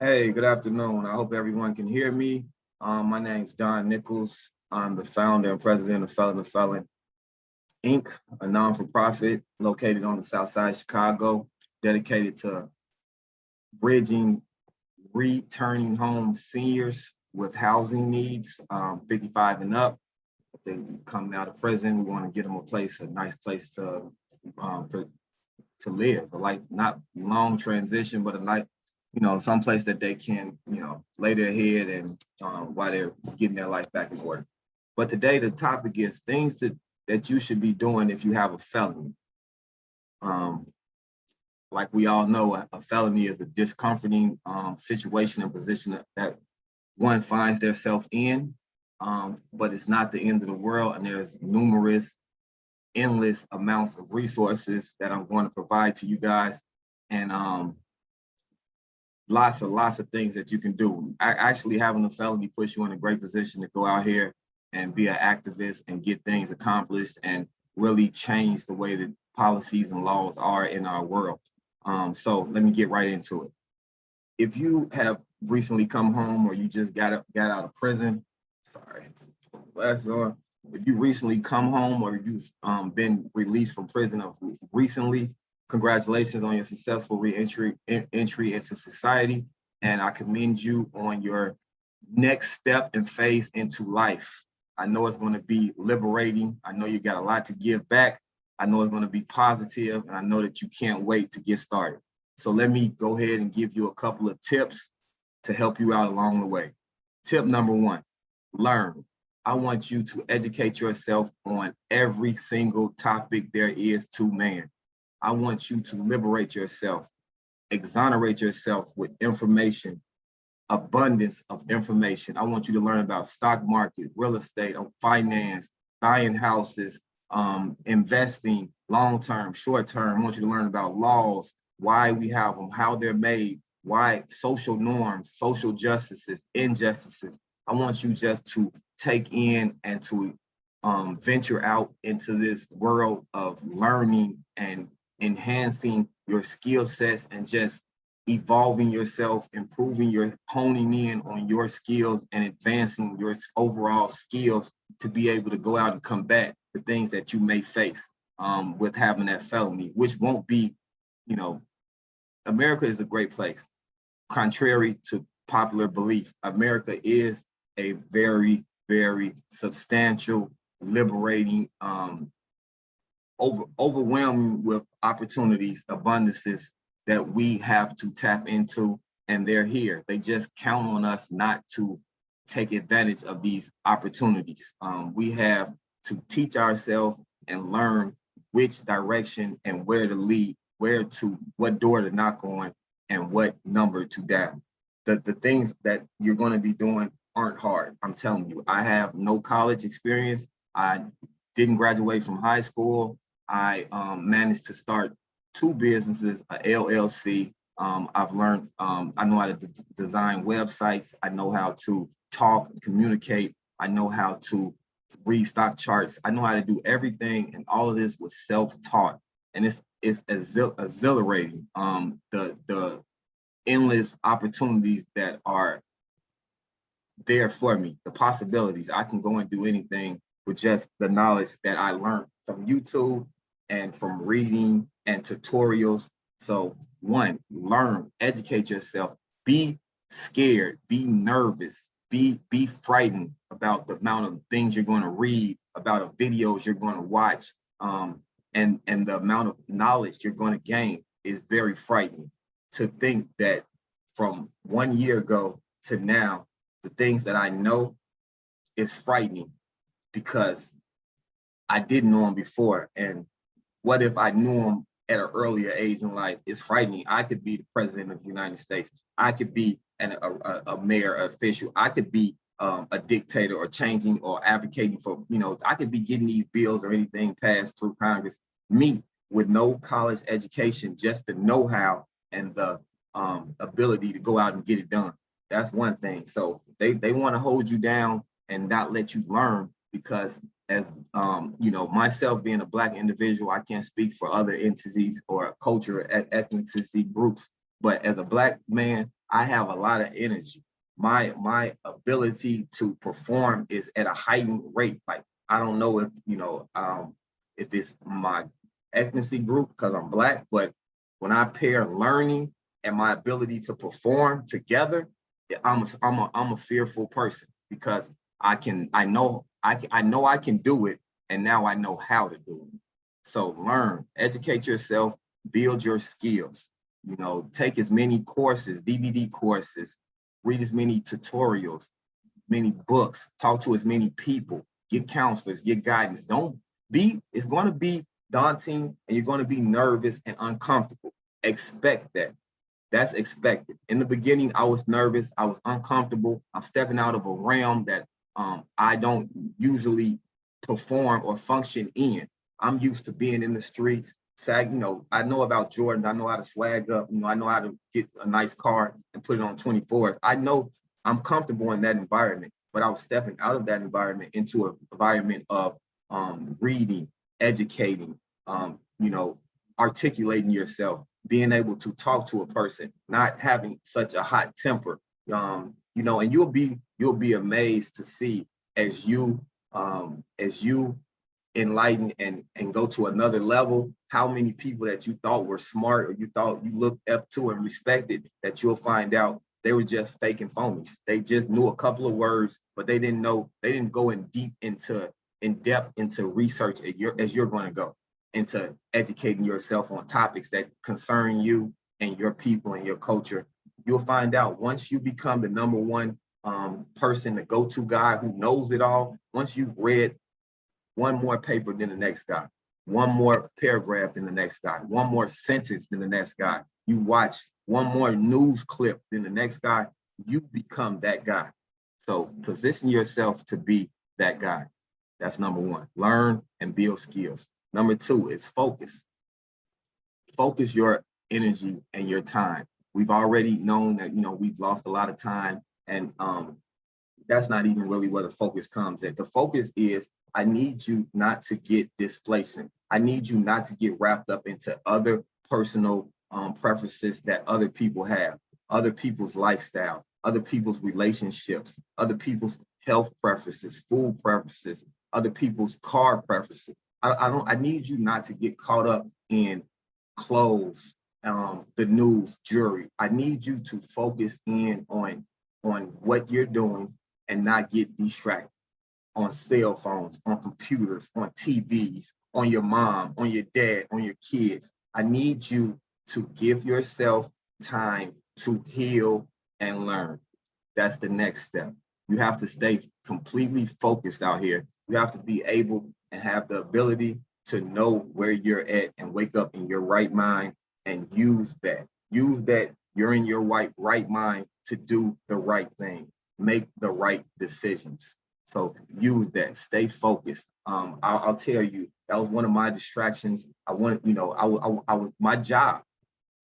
Hey, good afternoon. I hope everyone can hear me. My name's Don Nichols. I'm the founder and president of Felon Inc., a non-for-profit located on the south side of Chicago, dedicated to bridging returning home seniors with housing needs, 55 and up. If they come out of prison, we want to get them a nice place to live, like not long transition, but a night, some place that they can, lay their head and while they're getting their life back in order. But today the topic is things that you should be doing if you have a felony. Like we all know, a felony is a discomforting situation and position that one finds themselves in, but it's not the end of the world, and there's endless amounts of resources that I'm going to provide to you guys, and lots of things that you can do. Actually, having a felony puts you in a great position to go out here and be an activist and get things accomplished and really change the way that policies and laws are in our world. So let me get right into it. If you have recently come home or you just got out of prison, if you recently come home or you've been released from prison recently, congratulations on your successful entry into society. And I commend you on your next step and phase into life. I know it's going to be liberating. I know you got a lot to give back. I know it's going to be positive, and I know that you can't wait to get started. So let me go ahead and give you a couple of tips to help you out along the way. Tip number one, learn. I want you to educate yourself on every single topic there is to man. I want you to liberate yourself, exonerate yourself with information, abundance of information. I want you to learn about stock market, real estate, finance, buying houses, investing, long-term, short-term. I want you to learn about laws, why we have them, how they're made, why social norms, social justices, injustices. I want you just to take in and to venture out into this world of learning and enhancing your skill sets and just evolving yourself, honing in on your skills and advancing your overall skills to be able to go out and combat the things that you may face with having that felony, which won't be, America is a great place. Contrary to popular belief, America is a very, very substantial, liberating, overwhelming with opportunities, abundances that we have to tap into, and they're here. They just count on us not to take advantage of these opportunities. We have to teach ourselves and learn which direction and where to lead, what door to knock on, and what number to dial. The things that you're going to be doing aren't hard. I'm telling you, I have no college experience. I didn't graduate from high school. I managed to start 2 businesses, a LLC. I've learned, I know how to design websites. I know how to talk and communicate. I know how to read stock charts. I know how to do everything. And all of this was self-taught. And it's exhilarating. The endless opportunities that are there for me, the possibilities. I can go and do anything with just the knowledge that I learned from YouTube and from reading and tutorials. So one, learn, educate yourself, be scared, be nervous, be frightened about the amount of things you're going to read, about the videos you're going to watch, and the amount of knowledge you're going to gain is very frightening. To think that from 1 year ago to now, the things that I know is frightening because I didn't know them before. And what if I knew them at an earlier age in life? It's frightening. I could be the president of the United States. I could be a mayor, official. I could be a dictator or changing or advocating for, I could be getting these bills or anything passed through Congress. Me with no college education, just the know-how and the ability to go out and get it done. That's one thing. So they want to hold you down and not let you learn because as myself being a Black individual, I can't speak for other entities or culture ethnicity groups, but as a Black man, I have a lot of energy. My ability to perform is at a heightened rate. Like, I don't know if, if it's my ethnicity group because I'm Black, but when I pair learning and my ability to perform together, I'm a fearful person because I know I can do it, and now I know how to do it. So learn, educate yourself, build your skills. Take as many courses, DVD courses, read as many tutorials, many books, talk to as many people, get counselors, get guidance. Don't be, it's going to be daunting and you're going to be nervous and uncomfortable. Expect that. That's expected. In the beginning, I was nervous. I was uncomfortable. I'm stepping out of a realm that I don't usually perform or function in. I'm used to being in the streets. I know about Jordan. I know how to swag up. I know how to get a nice car and put it on 24th. I know I'm comfortable in that environment, but I was stepping out of that environment into an environment of reading, educating, articulating yourself, being able to talk to a person, not having such a hot temper. And you'll be amazed to see as you enlighten and go to another level, how many people that you thought were smart or you thought you looked up to and respected, that you'll find out they were just fake and phonies. They just knew a couple of words, but they didn't go in depth into research as you're going to go, into educating yourself on topics that concern you and your people and your culture. You'll find out once you become the number one person, the go-to guy who knows it all. Once you've read one more paper than the next guy, one more paragraph than the next guy, one more sentence than the next guy, you watch one more news clip than the next guy, you become that guy. So position yourself to be that guy. That's number one. Learn and build skills. Number two is focus. Focus your energy and your time. We've already known that, we've lost a lot of time, and that's not even really where the focus comes in. The focus is, I need you not to get displacent. I need you not to get wrapped up into other personal preferences that other people have, other people's lifestyle, other people's relationships, other people's health preferences, food preferences, other people's car preferences. I need you not to get caught up in clothes, the news, jewelry. I need you to focus in on what you're doing and not get distracted on cell phones, on computers, on TVs, on your mom, on your dad, on your kids. I need you to give yourself time to heal and learn. That's the next step. You have to stay completely focused out here. You have to be able and have the ability to know where you're at and wake up in your right mind and use that. Use that you're in your right mind to do the right thing, make the right decisions. So use that, stay focused. I'll tell you, that was one of my distractions. I was my job,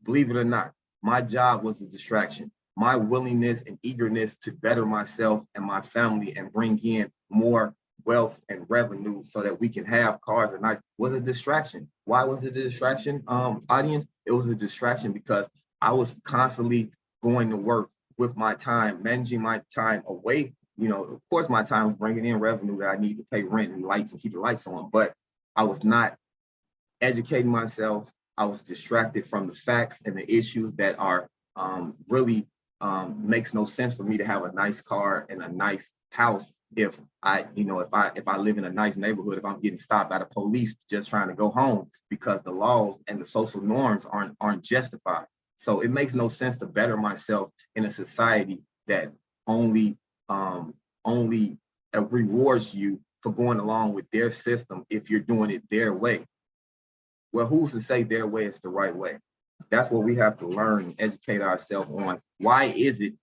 believe it or not, my job was a distraction. My willingness and eagerness to better myself and my family and bring in more wealth and revenue so that we can have cars and nice was a distraction. Why was it a distraction, audience? It was a distraction because I was constantly going to work with my time, managing my time away. Of course, my time was bringing in revenue that I need to pay rent and lights and keep the lights on, but I was not educating myself. I was distracted from the facts and the issues that are really makes no sense for me to have a nice car and a nice house if I live in a nice neighborhood, if I'm getting stopped by the police just trying to go home because the laws and the social norms aren't justified. So it makes no sense to better myself in a society that only rewards you for going along with their system if you're doing it their way. Well, who's to say their way is the right way? That's what we have to learn and educate ourselves on. Why is it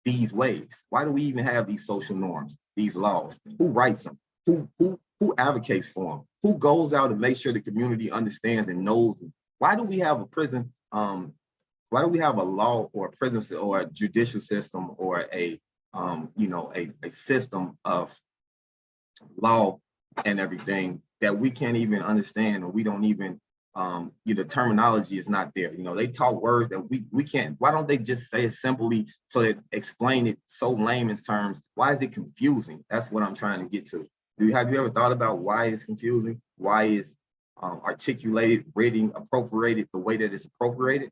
these ways? Why do we even have these social norms, these laws? Who writes them? Who advocates for them? Who goes out and makes sure the community understands and knows them? Why do we have a prison? Why do we have a law or a prison or a judicial system or a system of law and everything that we can't even understand, or we don't even The terminology is not there. They talk words that we can't. Why don't they just say it simply so that explain it so layman's terms? Why is it confusing? That's what I'm trying to get to. Have you ever thought about why it's confusing? Why is articulated, written, appropriated the way that it's appropriated?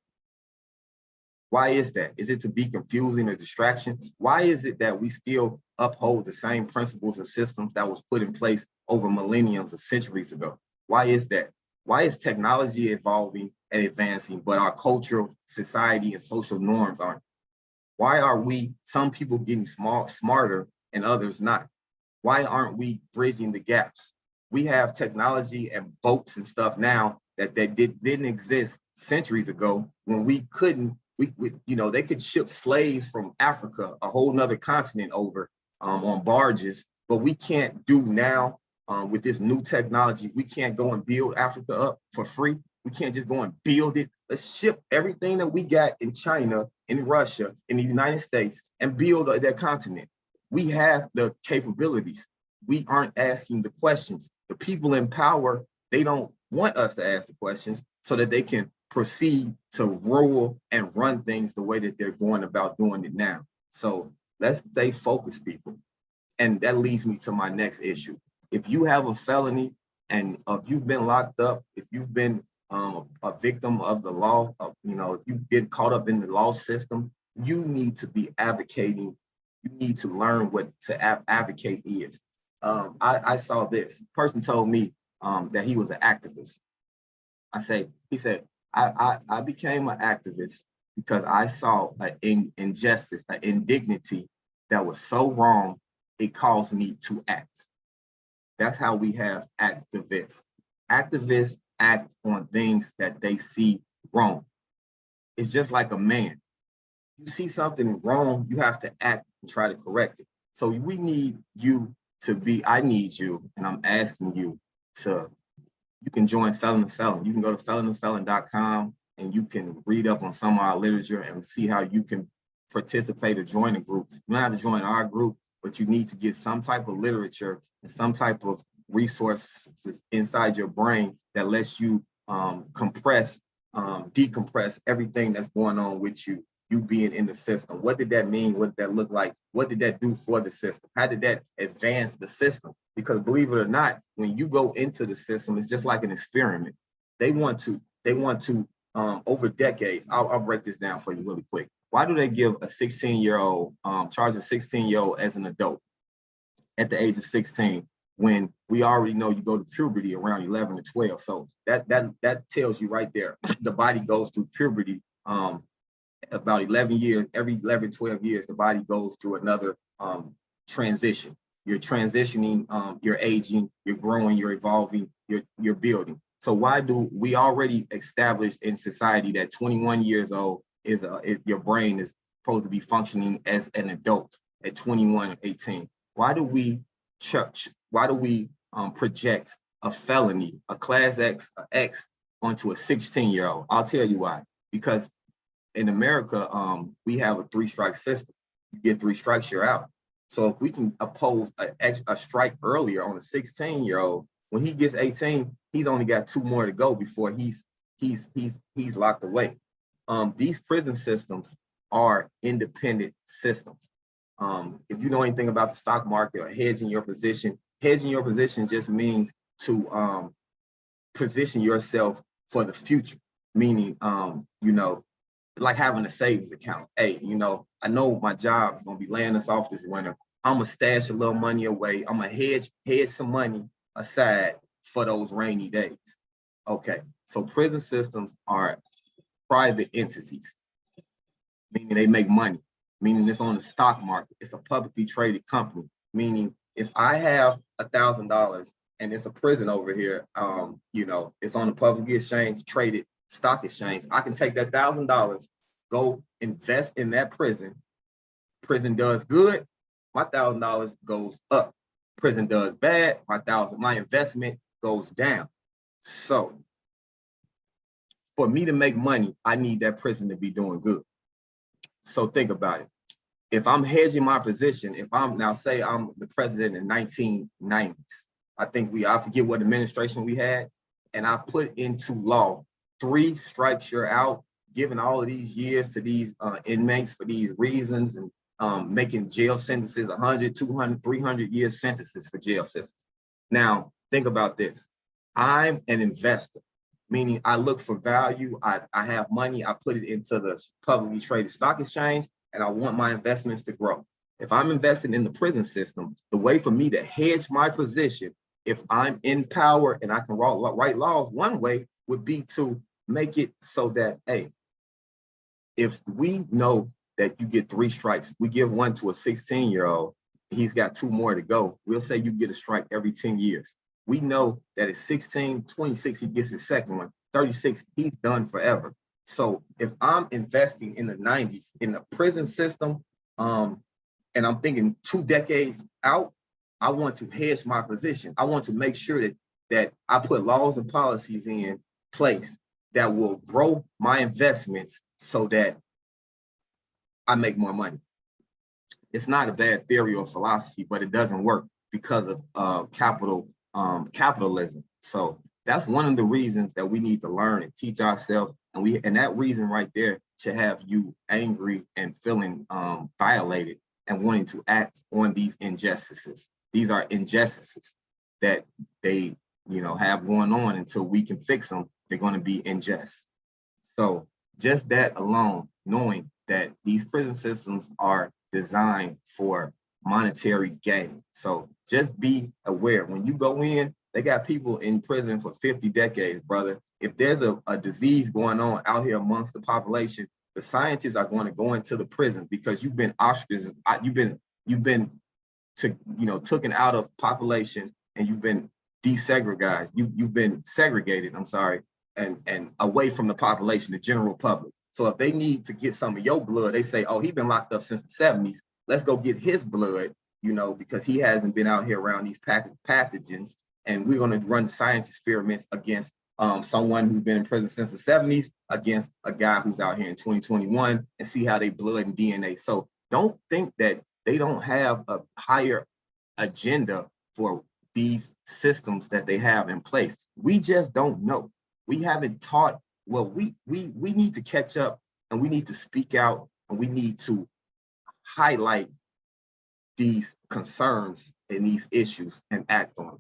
Why is that? Is it to be confusing or distraction? Why is it that we still uphold the same principles and systems that was put in place over millenniums or centuries ago? Why is that? Why is technology evolving and advancing, but our cultural, society, and social norms aren't? Why are some people getting smarter and others not? Why aren't we bridging the gaps? We have technology and boats and stuff now that didn't exist centuries ago when we couldn't. They could ship slaves from Africa, a whole nother continent, over on barges, but we can't do now with this new technology. We can't go and build Africa up for free. We can't just go and build it. Let's ship everything that we got in China, in Russia, in the United States, and build that continent. We have the capabilities. We aren't asking the questions. The people in power, they don't want us to ask the questions so that they can proceed to rule and run things the way that they're going about doing it now. So let's stay focused, people. And that leads me to my next issue. If you have a felony and if you've been locked up, if you've been a victim of the law, if you get caught up in the law system, you need to be advocating. You need to learn what to advocate is. I saw this. A person told me that he was an activist. He said, I became an activist because I saw an injustice, an indignity that was so wrong, it caused me to act. That's how we have activists. Activists act on things that they see wrong. It's just like a man. You see something wrong, you have to act and try to correct it. So we need you I need you, and I'm asking you you can join Felon to Felon. You can go to felontofelon.com and you can read up on some of our literature and see how you can participate or join a group. You don't have to join our group, but you need to get some type of literature and some type of resources inside your brain that lets you decompress everything that's going on with you being in the system. What did that mean? What did that look like? What did that do for the system? How did that advance the system? Because believe it or not, when you go into the system, it's just like an experiment. They want to over decades, I'll break this down for you really quick. Why do they give a 16-year-old, charge a 16-year-old as an adult at the age of 16, when we already know you go to puberty around 11 to 12? So that tells you right there, the body goes through puberty about 11 years, every 11, 12 years, the body goes through another transition. You're transitioning, you're aging, you're growing, you're evolving, you're building. So why do we already established in society that 21 years old is your brain is supposed to be functioning as an adult at 21 or 18? Why do we project a felony, a class X onto a 16-year-old? I'll tell you why. Because in America, we have a 3-strike system. You get 3 strikes, you're out. So if we can oppose a strike earlier on a 16-year-old, when he gets 18, he's only got 2 more to go before he's locked away. These prison systems are independent systems. If you know anything about the stock market or hedging your position just means to position yourself for the future. Meaning, like having a savings account. Hey, I know my job is gonna be laying us off this winter. I'm gonna stash a little money away. I'm gonna hedge some money aside for those rainy days. Okay, so prison systems are private entities, meaning they make money, meaning it's on the stock market. It's a publicly traded company, meaning if I have $1,000 and it's a prison over here, it's on the publicly exchange traded stock exchange, I can take that $1,000, go invest in that prison. Prison does good, my $1,000 goes up. Prison does bad, my investment goes down. So for me to make money, I need that prison to be doing good. So think about it. If I'm hedging my position, if I'm now say I'm the president in 1990s, I forget what administration we had, and I put into law 3 strikes you're out, giving all of these years to these inmates for these reasons, and making jail sentences 100, 200, 300-year sentences for jail sentences. Now, think about this. I'm an investor, meaning I look for value. I have money, I put it into the publicly traded stock exchange, and I want my investments to grow. If I'm investing in the prison system, the way for me to hedge my position, if I'm in power and I can write laws, one way would be to make it so that, hey, if we know that you get 3 strikes, we give one to a 16-year-old, he's got 2 more to go. We'll say you get a strike every 10 years. We know that at 16, 26, he gets his second one, 36, he's done forever. So if I'm investing in the 90s in the prison system, and I'm thinking 2 decades out, I want to hedge my position. I want to make sure that I put laws and policies in place that will grow my investments so that I make more money. It's not a bad theory or philosophy, but it doesn't work because of capitalism. So that's one of the reasons that we need to learn and teach ourselves. And that reason right there should have you angry and feeling violated and wanting to act on these injustices. These are injustices that they, have going on. Until we can fix them, they're going to be unjust. So just that alone, knowing that these prison systems are designed for monetary gain. So just be aware when you go in, they got people in prison for 50 decades, brother. If there's a disease going on out here amongst the population, the scientists are going to go into the prisons because you've been ostracized, you've been taken out of population, and you've been desegregated. You've been segregated, I'm sorry, and away from the population, the general public. So if they need to get some of your blood, they say, oh, he's been locked up since the 70s. Let's go get his blood, because he hasn't been out here around these pathogens. And we're going to run science experiments against someone who's been in prison since the 70s against a guy who's out here in 2021 and see how they blood and DNA. So don't think that they don't have a higher agenda for these systems that they have in place. We just don't know. We haven't taught. Well, we need to catch up, and we need to speak out, and we need to highlight these concerns and these issues and act on them.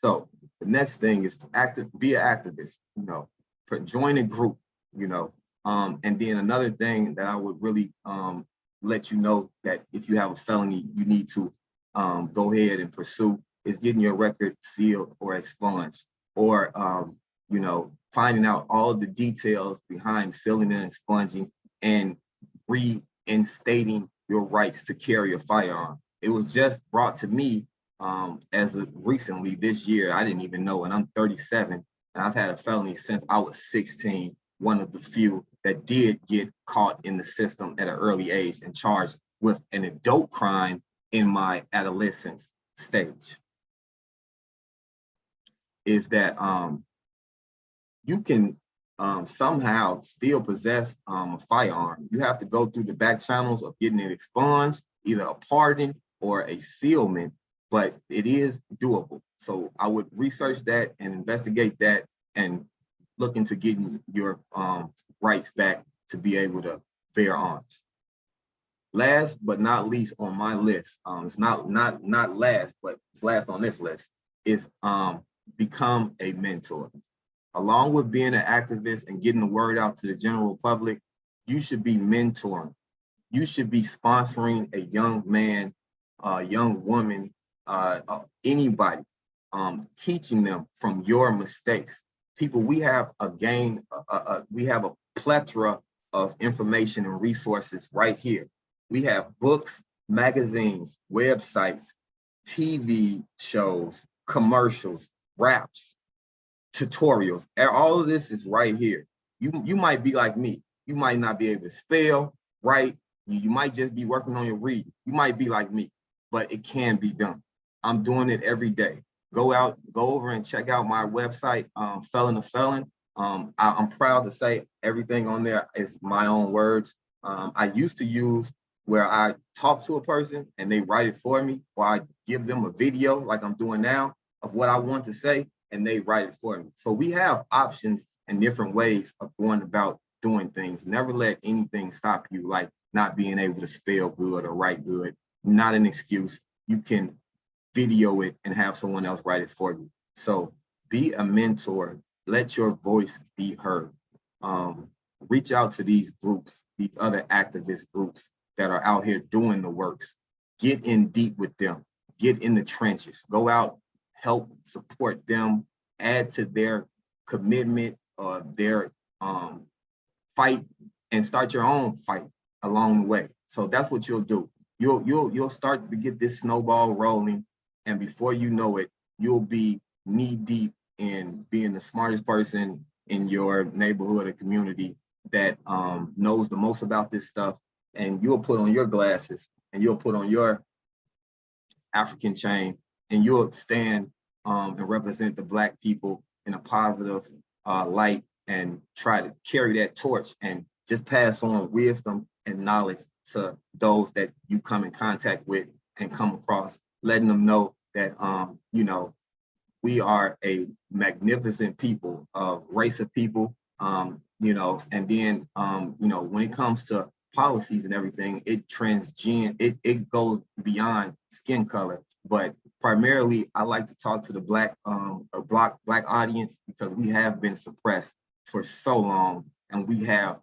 So the next thing is to be an activist, join a group, and then another thing that I would really let you know that if you have a felony, you need to go ahead and pursue is getting your record sealed or expunged, or finding out all the details behind sealing and expunging and reinstating your rights to carry a firearm. It was just brought to me as of recently this year. I didn't even know, and I'm 37, and I've had a felony since I was 16, one of the few that did get caught in the system at an early age and charged with an adult crime in my adolescence stage. Is that you can somehow still possess a firearm. You have to go through the back channels of getting it expunged, either a pardon or a sealment, but it is doable. So I would research that and investigate that and look into getting your rights back to be able to bear arms. Last but not least on my list, it's not last, but it's last on this list, is become a mentor. Along with being an activist and getting the word out to the general public, you should be mentoring. You should be sponsoring a young man, a young woman, anybody, teaching them from your mistakes. People, we have we have a plethora of information and resources right here. We have books, magazines, websites, TV shows, commercials, raps, tutorials. All of this is right here. You might be like me. You might not be able to spell, write. You might just be working on your reading. You might be like me, but it can be done. I'm doing it every day. Go over and check out my website, Felon to Felon. I'm proud to say everything on there is my own words. I used to use where I talk to a person and they write it for me, or I give them a video like I'm doing now of what I want to say. and they write it for me. So we have options and different ways of going about doing things. Never let anything stop you, like not being able to spell good or write good. Not an excuse. You can video it and have someone else write it for you. So be a mentor. Let your voice be heard. Reach out to these groups, these other activist groups that are out here doing the works. Get in deep with them. Get in the trenches. Go out, help support them, add to their commitment or their fight, and start your own fight along the way. So that's what you'll do. You'll start to get this snowball rolling, and before you know it, you'll be knee deep in being the smartest person in your neighborhood or community that knows the most about this stuff. And you'll put on your glasses and you'll put on your African chain, and you'll stand and represent the Black people in a positive light, and try to carry that torch and just pass on wisdom and knowledge to those that you come in contact with and come across, letting them know that, you know, we are a magnificent people, of race of people, you know, and then, you know, when it comes to policies and everything, it goes beyond skin color. But primarily, I like to talk to the Black audience, because we have been suppressed for so long, and we have,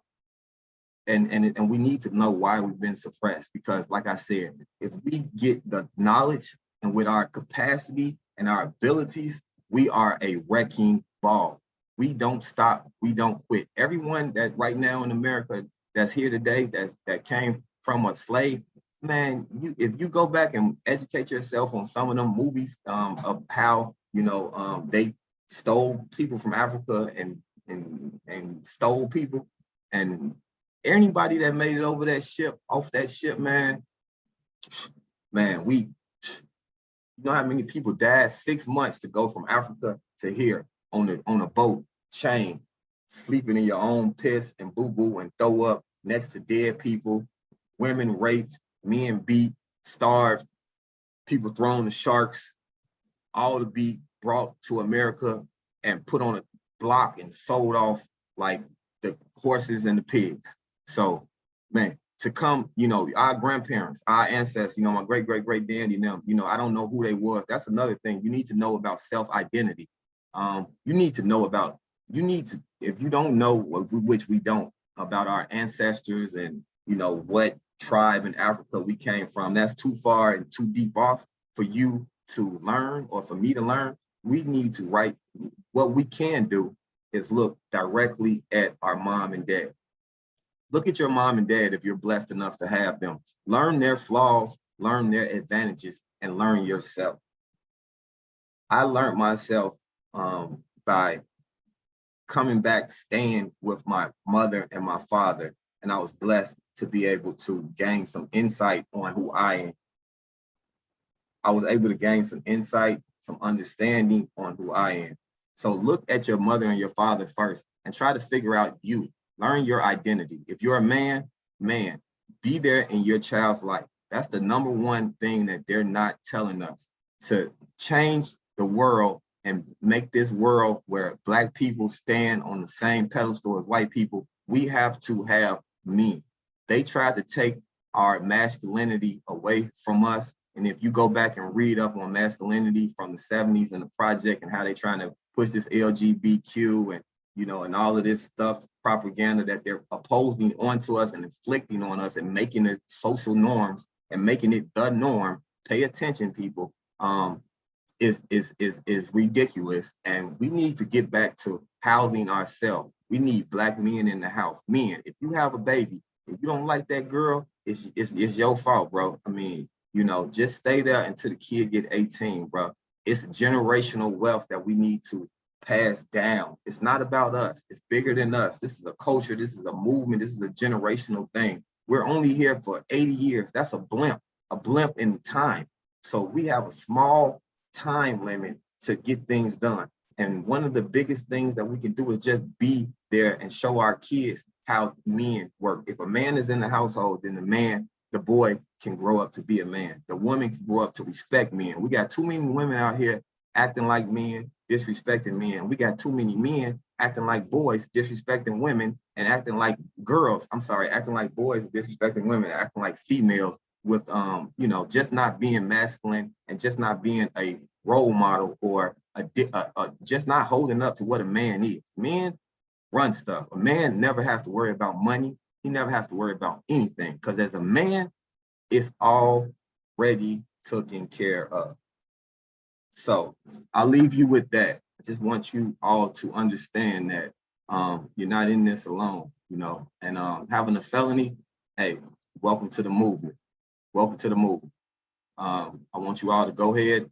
and we need to know why we've been suppressed. Because, like I said, if we get the knowledge, and with our capacity and our abilities, we are a wrecking ball. We don't stop. We don't quit. Everyone that right now in America that's here today, that came from a slave, man, if you go back and educate yourself on some of them movies of how, you know, they stole people from Africa and stole people, and anybody that made it over that ship, off that ship, man, you know how many people died? 6 months to go from Africa to here on a boat, chain, sleeping in your own piss and boo-boo, and throw up next to dead people, women raped, men beat, starved, people thrown to sharks, all to be brought to America and put on a block and sold off like the horses and the pigs. So, man, to come, you know, our grandparents, our ancestors, you know, my great dandy and them, you know, I don't know who they was. That's another thing. You need to know about self-identity. You need to, if you don't know, which we don't, about our ancestors and, you know, what tribe in Africa we came from, that's too far and too deep off for you to learn, or for me to learn. We need to write. What we can do is look directly at our mom and dad. Look at your mom and dad if you're blessed enough to have them. Learn their flaws, learn their advantages, and learn yourself. I learned myself by coming back, staying with my mother and my father, and I was blessed to be able to gain some insight on who I am. I was able to gain some insight, some understanding on who I am. So look at your mother and your father first, and try to figure out you. Learn your identity. If you're a man, be there in your child's life. That's the number one thing that they're not telling us. To change the world and make this world where Black people stand on the same pedestal as white people, we have to have men. They tried to take our masculinity away from us. And if you go back and read up on masculinity from the 70s and the project, and how they trying to push this LGBTQ and, you know, and all of this stuff, propaganda that they're opposing onto us and inflicting on us and making it social norms and making it the norm, pay attention, people, is ridiculous. And we need to get back to housing ourselves. We need Black men in the house. Men, if you have a baby, if you don't like that girl, it's your fault, bro. I mean, you know, just stay there until the kid get 18, bro. It's generational wealth that we need to pass down. It's not about us. It's bigger than us. This is a culture. This is a movement. This is a generational thing. We're only here for 80 years. That's a blimp in time. So we have a small time limit to get things done. And one of the biggest things that we can do is just be there and show our kids how men work. If a man is in the household, then the boy can grow up to be a man. The woman can grow up to respect men. We got too many women out here acting like men, disrespecting men. We got too many men acting like boys, disrespecting women, and acting like girls. I'm sorry, acting like boys, disrespecting women, acting like females with, you know, just not being masculine and just not being a role model or just not holding up to what a man is. Men run stuff. A man never has to worry about money. He never has to worry about anything because as a man, it's already taken care of. So I'll leave you with that. I just want you all to understand that you're not in this alone, you know, and having a felony, hey, welcome to the movement. Welcome to the movement. I want you all to go ahead,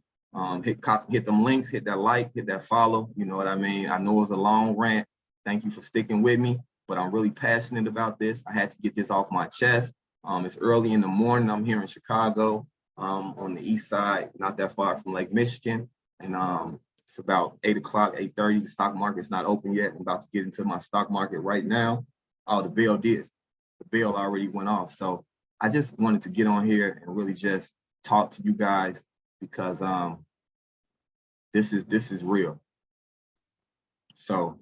hit them links, hit that like, hit that follow. You know what I mean? I know it's a long rant. Thank you for sticking with me, but I'm really passionate about this. I had to get this off my chest. It's early in the morning. I'm here in Chicago, on the east side, not that far from Lake Michigan. And it's about 8 o'clock, 8:30. The stock market's not open yet. I'm about to get into my stock market right now. Oh, the bell did. The bell already went off. So I just wanted to get on here and really just talk to you guys because this is real. So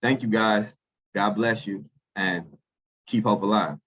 thank you guys. God bless you and keep hope alive.